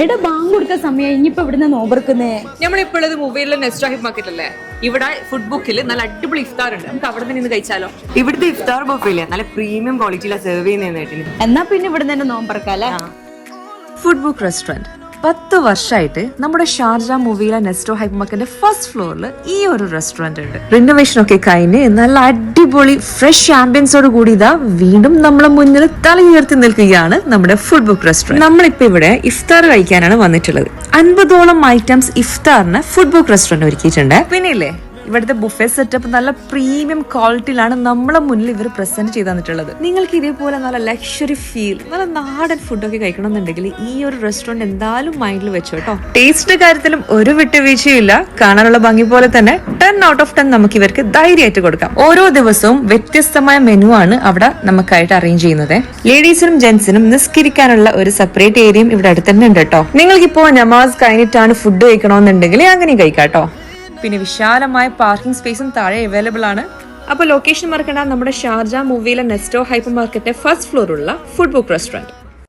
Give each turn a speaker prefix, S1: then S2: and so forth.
S1: എടാ ബാങ്ക് കൊടുത്ത സമയം ഇനിയിപ്പോ ഇവിടുന്ന് നോമ്പറക്കുന്നേ.
S2: നമ്മളിപ്പോൾ ഉള്ളത് മുംബൈയിലെ നെസ്റ്റ് ഹൈപ്പ് മാർക്കറ്റ് അല്ലേ? ഇവിടെ ഫുഡ് ബുക്കിൽ നല്ല അടിപൊളി ഇഫ്താർ ഉണ്ട്. നമുക്ക് അവിടെ നിന്ന് കഴിച്ചാലോ?
S3: ഇവിടുത്തെ ഇഫ്താർ ബുഫയില്ലേ നല്ല പ്രീമിയം ക്വാളിറ്റിയിലാണ് സെർവ് ചെയ്യുന്നതായിട്ട്.
S1: എന്നാ പിന്നെ ഇവിടെ തന്നെ നോമ്പറക്കാല്ലേ.
S4: ഫുഡ് ബുക്ക് റെസ്റ്റോറന്റ് 10 വർഷമായിട്ട് നമ്മുടെ ഷാർജ മൂവിയിലെ നെസ്റ്റോ ഹൈപ്പ് മാർക്കറ്റിന്റെ ഫസ്റ്റ് ഫ്ലോറിൽ ഈ ഒരു റെസ്റ്റോറന്റ് ഉണ്ട്. റിനോവേഷൻ ഒക്കെ കഴിഞ്ഞ് നല്ല അടിപൊളി ഫ്രഷ് ആംബിയൻസോട് കൂടി ഇതാ വീണ്ടും നമ്മളെ മുന്നിൽ തലയുയർത്തി നിൽക്കുകയാണ് നമ്മുടെ ഫുഡ് ബുക്ക് റെസ്റ്റോറന്റ്. നമ്മളിപ്പോ ഇവിടെ ഇഫ്താർ കഴിക്കാനാണ് വന്നിട്ടുള്ളത്. 50ഓളം ഐറ്റംസ് ഇഫ്താറിന് ഫുഡ് ബുക്ക് റെസ്റ്റോറന്റ് ഒരുക്കിയിട്ടുണ്ട്. പിന്നെ ഇല്ലേ ഇവിടുത്തെ ബുഫേ സെറ്റപ്പ് നല്ല പ്രീമിയം ക്വാളിറ്റിയിലാണ് നമ്മളെ മുന്നിൽ ഇവർ പ്രസന്റ് ചെയ്ത് തന്നിട്ടുള്ളത്. നിങ്ങൾക്ക് ഇതേപോലെ നല്ല ലക്ഷറി ഫീൽ നല്ല നാടൻ ഫുഡൊക്കെ കഴിക്കണമെന്നുണ്ടെങ്കിൽ ഈ ഒരു റെസ്റ്റോറന്റ് എന്തായാലും മൈൻഡിൽ വെച്ചോ കേട്ടോ. ടേസ്റ്റ് കാര്യത്തിലും ഒരു വിട്ടുവീഴ്ചയില്ല. കാണാനുള്ള ഭംഗി പോലെ തന്നെ 10 ഔട്ട് ഓഫ് 10 നമുക്ക് ഇവർക്ക് ധൈര്യമായിട്ട് കൊടുക്കാം. ഓരോ ദിവസവും വ്യത്യസ്തമായ മെനു ആണ് അവിടെ നമുക്കായിട്ട് അറേഞ്ച് ചെയ്യുന്നത്. ലേഡീസിനും ജെന്റ്സിനും നിസ്കരിക്കാനുള്ള ഒരു സെപ്പറേറ്റ് ഏരിയയും ഇവിടെ അടുത്ത് തന്നെ ഉണ്ട് കേട്ടോ. നിങ്ങൾക്കിപ്പോ നമാസ് കഴിഞ്ഞിട്ടാണ് ഫുഡ് കഴിക്കണമെന്നുണ്ടെങ്കിൽ അങ്ങനെയും കഴിക്കാം കേട്ടോ. പിന്നെ വിശാലമായ പാർക്കിംഗ് സ്പേസും താഴെ അവൈലബിൾ ആണ്. അപ്പൊ ലൊക്കേഷൻ മറക്കണ്ട, നമ്മുടെ ഷാർജ മൂവിയിലെ നെസ്റ്റോ ഹൈപ്പർ മാർക്കറ്റിന്റെ ഫസ്റ്റ് ഫ്ലോറുള്ള ഫുഡ് ബുക്ക് റെസ്റ്റോറന്റ്.